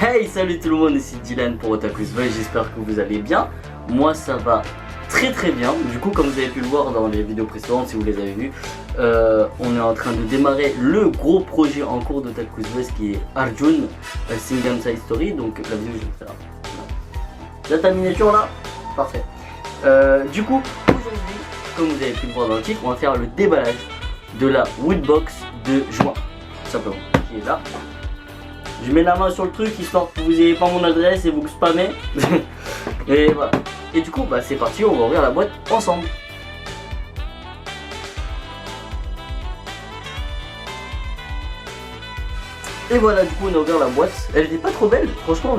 Hey, salut tout le monde, ici Dylan pour Otaku's Voice, j'espère que vous allez bien. Moi ça va très bien. Du coup, comme vous avez pu le voir dans les vidéos précédentes, si vous les avez vues, on est en train de démarrer le gros projet en cours d'Otaku's Voice qui est Arjun, Singam Side Story. Donc la vidéo je vais faire. Là ta miniature là, parfait. Du coup, aujourd'hui, comme vous avez pu le voir dans le titre, on va faire le déballage de la Woodbox de juin, tout simplement, qui est là. Je mets la main sur le truc histoire que vous n'ayez pas mon adresse et vous spammez. Et voilà. Et du coup, bah c'est parti, on va ouvrir la boîte ensemble. Et voilà, du coup on a ouvert la boîte. Elle était pas trop belle, franchement.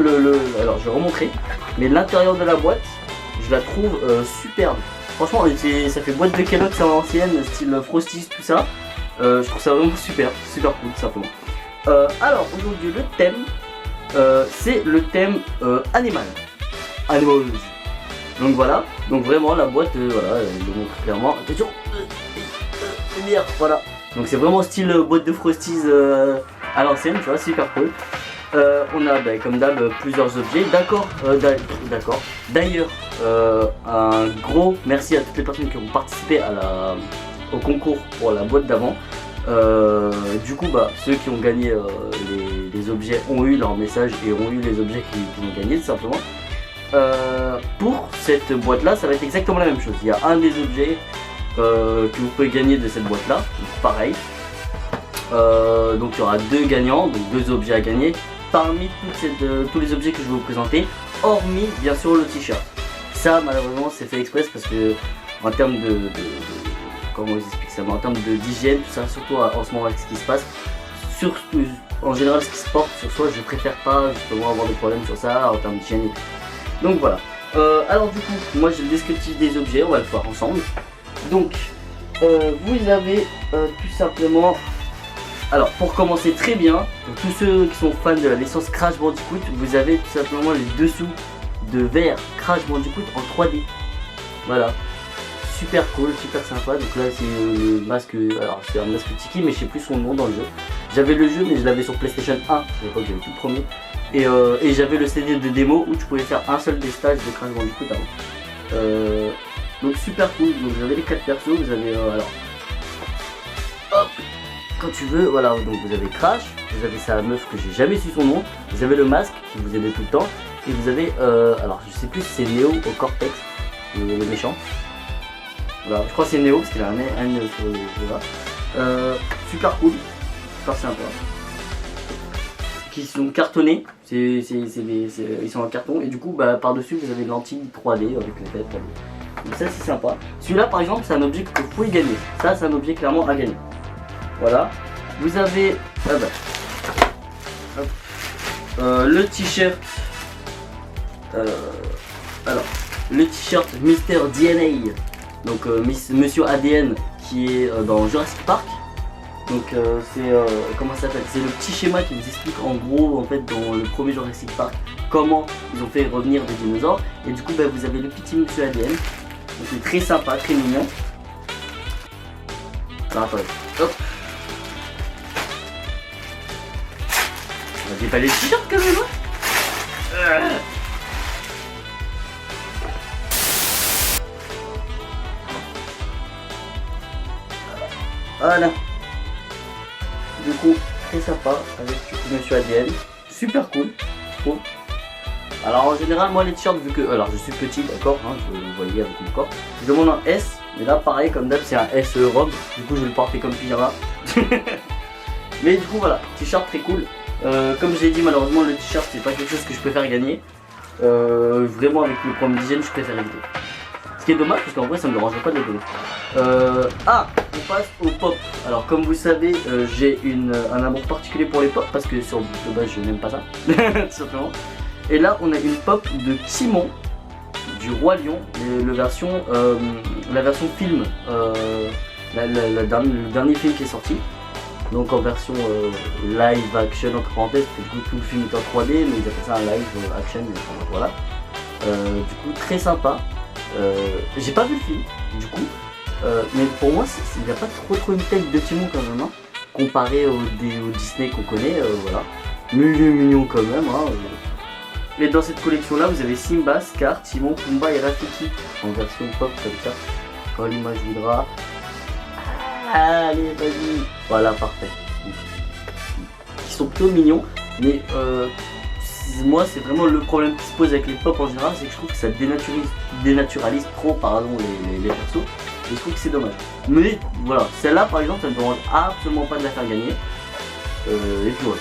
Alors je vais remontrer. Mais l'intérieur de la boîte, je la trouve superbe. Franchement, ça fait boîte de Kellogg's à l'ancienne, style Frosties, tout ça. Je trouve ça vraiment super cool, tout simplement. Alors aujourd'hui le thème c'est le thème animal. Donc voilà, donc vraiment la boîte voilà, elle le montre clairement. Attention, lumière, voilà. Donc c'est vraiment style boîte de Frosties à l'ancienne, tu vois, super cool. On a comme d'hab plusieurs objets, d'accord. D'ailleurs un gros merci à toutes les personnes qui ont participé au concours pour la boîte d'avant. Du coup ceux qui ont gagné les objets ont eu leur message et ont eu les objets qu'ils ont gagnés tout simplement. Pour cette boîte là ça va être exactement la même chose. Il y a un des objets que vous pouvez gagner de cette boîte là, pareil. Donc il y aura deux gagnants, donc deux objets à gagner parmi tous les objets que je vais vous présenter, hormis bien sûr le t-shirt. Ça malheureusement c'est fait express parce que en termes comment vous explique ça, en termes d'hygiène, tout ça, surtout en ce moment avec ce qui se passe, surtout en général ce qui se porte sur soi, je préfère pas justement avoir de problèmes sur ça en termes d'hygiène. Donc voilà. Alors du coup, moi j'ai le descriptif des objets, on va le faire ensemble. Donc vous avez tout simplement, alors pour commencer très bien, pour tous ceux qui sont fans de la licence Crash Bandicoot, vous avez tout simplement les dessous de verre Crash Bandicoot en 3D. Voilà. Super cool, super sympa. Donc là c'est le masque, alors c'est un masque Tiki mais je sais plus son nom dans le jeu. J'avais le jeu mais je l'avais sur PlayStation 1, à l'époque j'avais tout le premier. Et j'avais le CD de démo où tu pouvais faire un seul des stages de Crash Bandicoot avant. Donc super cool, donc vous avez les 4 persos, vous avez alors hop, quand tu veux, voilà, donc vous avez Crash, vous avez sa meuf que j'ai jamais su son nom, vous avez le masque qui vous aide tout le temps, et vous avez alors je sais plus si c'est Neo au Cortex, le méchant. Voilà, je crois que c'est Neo parce qu'il a un Neo sur le jeu. Super cool, super sympa. Qui sont cartonnés, ils sont en carton et du coup par dessus vous avez lentilles 3D avec la tête 3D. Donc ça c'est sympa. Celui-là par exemple c'est un objet que vous pouvez gagner. Ça c'est un objet clairement à gagner. Voilà. Vous avez le t-shirt. Alors le t-shirt Mister DNA. Donc Monsieur ADN qui est dans Jurassic Park. Donc c'est comment ça s'appelle, c'est le petit schéma qui vous explique en gros en fait dans le premier Jurassic Park comment ils ont fait revenir des dinosaures. Et du coup vous avez le petit Monsieur ADN. Donc c'est très sympa, très mignon. Alors attendez, hop. On va déballer le t-shirt quand même hein. Voilà. Du coup, très sympa avec Monsieur ADN. Super cool, je trouve. Alors en général, moi les t-shirts, vu que. Alors je suis petit, d'accord, hein, vous le voyez avec mon corps. Je demande un S, mais là pareil, comme d'hab, c'est un S robe. Du coup, je vais le porter comme pyjama. Mais du coup, voilà, t-shirt très cool. Comme j'ai dit, malheureusement, le t-shirt, c'est pas quelque chose que je préfère gagner. Vraiment, avec le problème d'hygiène, je préfère éviter. Ce qui est dommage parce qu'en vrai ça me dérangerait pas de le donner. On passe au pop. Alors comme vous savez j'ai un amour particulier pour les pop parce que sur de base je n'aime pas ça. Tout simplement. Et là on a une pop de Timon du Roi Lion, la version film, le dernier film qui est sorti. Donc en version live action entre parenthèses, parce que du coup tout le film est en 3D mais ils appellent ça un live action, voilà. Du coup très sympa. J'ai pas vu le film du coup, mais pour moi il n'y a pas trop une tête de Timon quand même hein, comparé au Disney qu'on connaît, voilà. Mais il est mignon quand même. Hein. Et dans cette collection là, vous avez Simba, Scar, Timon, Pumba et Rafiki en version pop comme ça. Quand l'image voudra. Allez, vas-y. Voilà, parfait. Ils sont plutôt mignons, mais moi c'est vraiment le problème qui se pose avec les pop en général, c'est que je trouve que ça dénaturalise trop les persos, et je trouve que c'est dommage. Mais voilà, celle-là par exemple, ça ne me demande absolument pas de la faire gagner. Et puis voilà.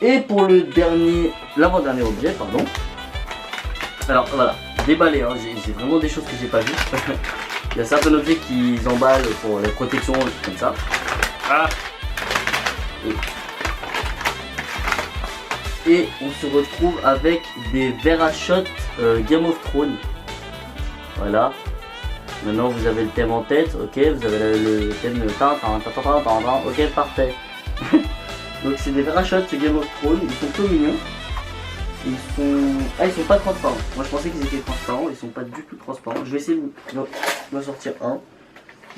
Et pour le l'avant-dernier objet, pardon. Alors voilà, déballé, hein, j'ai vraiment des choses que j'ai pas vues. Il y a certains objets qu'ils emballent pour les protections, comme ça. Ah. Et on se retrouve avec des verres à shot Game of Thrones. Voilà. Maintenant vous avez le thème en tête, ok, vous avez le thème ok, parfait. Donc c'est des verres à shot Game of Thrones, ils sont plutôt mignons. Ils sont pas transparents. Moi je pensais qu'ils étaient transparents, ils sont pas du tout transparents. Je vais essayer de sortir un.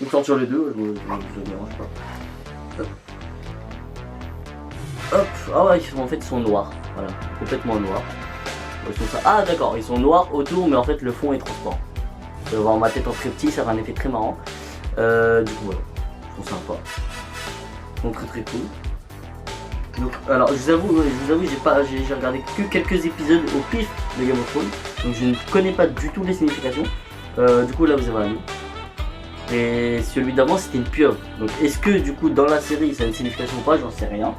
De sortir les deux, je me dérange pas. Hop. Hop. Ah ouais, en fait ils sont noirs. Voilà, complètement noirs. Ah d'accord, ils sont noirs autour, mais en fait le fond est transparent. Vous allez voir ma tête en très petit, ça a un effet très marrant. Du coup voilà, ils sont sympas. Ils sont très cool. Donc, alors je vous avoue, j'ai regardé que quelques épisodes au pif de Game of Thrones, donc je ne connais pas du tout les significations. Du coup là vous avez un livre. Et celui d'avant c'était une pieuvre. Donc est-ce que du coup dans la série ça a une signification ou pas, j'en sais rien.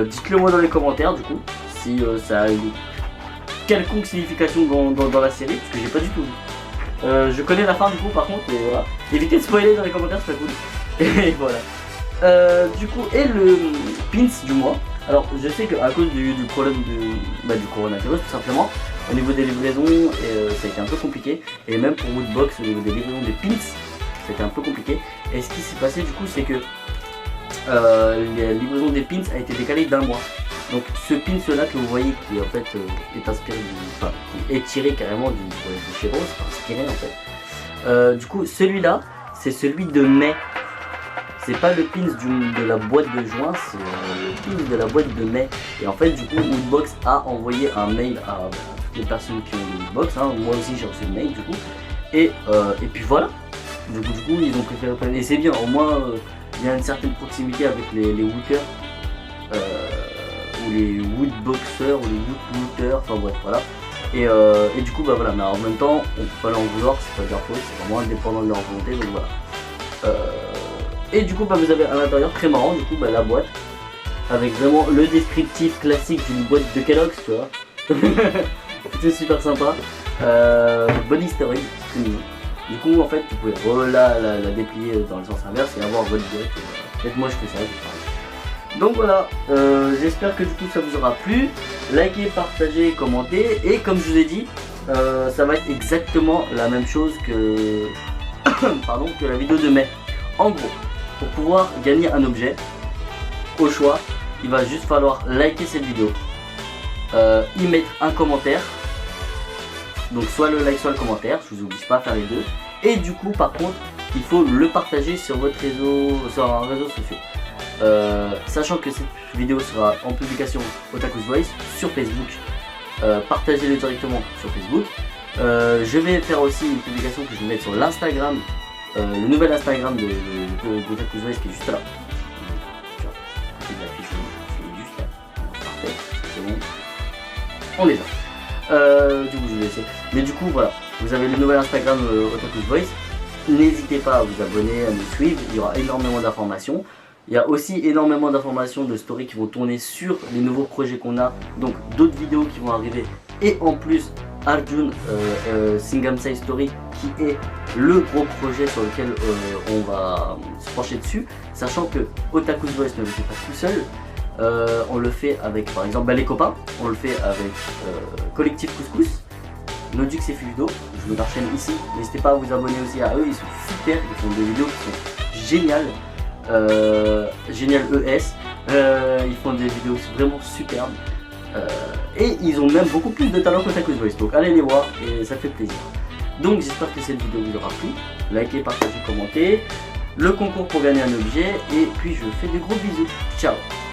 Dites-le moi dans les commentaires du coup, si ça a une quelconque signification dans la série, parce que j'ai pas du tout vu. Je connais la fin du coup par contre, et voilà. Évitez de spoiler dans les commentaires, c'est pas cool. Et voilà. Du coup, et le pins du mois. Alors je sais qu'à cause du problème du coronavirus tout simplement, au niveau des livraisons, ça a été un peu compliqué. Et même pour Woodbox, au niveau des livraisons des pins, c'était un peu compliqué. Et ce qui s'est passé du coup, c'est que la livraison des pins a été décalée d'un mois. Donc ce pins là que vous voyez qui en fait est inspiré qui est tiré carrément du chez Rose, inspiré en fait. Du coup celui-là c'est celui de mai. C'est pas le pins de la boîte de juin, c'est le pins de la boîte de mai. Et en fait du coup Woodbox a envoyé un mail à toutes les personnes qui ont le Woodbox, hein. Moi aussi j'ai reçu le mail du coup. Et puis voilà. Du coup ils ont préféré prendre. Et c'est bien, au moins il y a une certaine proximité avec les Wookers. Ou les Woodboxers, ou les Woodlooters, enfin bref voilà. Et du coup bah voilà, mais en même temps on peut pas leur en vouloir, c'est pas de leur faute, c'est vraiment indépendant de leur volonté, donc voilà. Et du coup bah vous avez à l'intérieur, très marrant du coup bah la boîte, avec vraiment le descriptif classique d'une boîte de Kellogg's, tu vois. C'était super sympa. Bonne easter egg, c'est mignon. Du coup en fait vous pouvez la déplier dans le sens inverse et avoir votre boîte. Peut-être moi je fais ça, donc voilà, j'espère que du coup ça vous aura plu. Likez, partagez, commentez. Et comme je vous ai dit, ça va être exactement la même chose que que la vidéo de mai. En gros, pour pouvoir gagner un objet, au choix, il va juste falloir liker cette vidéo, y mettre un commentaire. Donc soit le like, soit le commentaire, je vous oblige pas à faire les deux. Et du coup par contre, il faut le partager sur votre réseau, sur un réseau social. Sachant que cette vidéo sera en publication Otaku's Voice sur Facebook, partagez-le directement sur Facebook. Je vais faire aussi une publication que je vais mettre sur l'Instagram, le nouvel Instagram de Otaku's Voice qui est juste là. Juste là. Parfait, c'est bon. On les a. Du coup je vais laisser. Mais du coup voilà, vous avez le nouvel Instagram Otaku's Voice. N'hésitez pas à vous abonner, à nous suivre, il y aura énormément d'informations. Il y a aussi énormément d'informations de stories qui vont tourner sur les nouveaux projets qu'on a. Donc d'autres vidéos qui vont arriver. Et en plus Arjun Singamsai Story qui est le gros projet sur lequel on va se pencher dessus. Sachant que Otaku's Voice ne le fait pas tout seul. On le fait avec par exemple les copains. On le fait avec Collectif Couscous, Nodux et Fuldo. Je me leur chaîne ici. N'hésitez pas à vous abonner aussi à eux. Ils sont super. Ils font des vidéos qui sont géniales. Génial ES, ils font des vidéos vraiment superbes et ils ont même beaucoup plus de talent qu'Otaku's Voice, donc allez les voir et ça fait plaisir. Donc j'espère que cette vidéo vous aura plu, likez, partagez, commentez, le concours pour gagner un objet et puis je vous fais des gros bisous, ciao.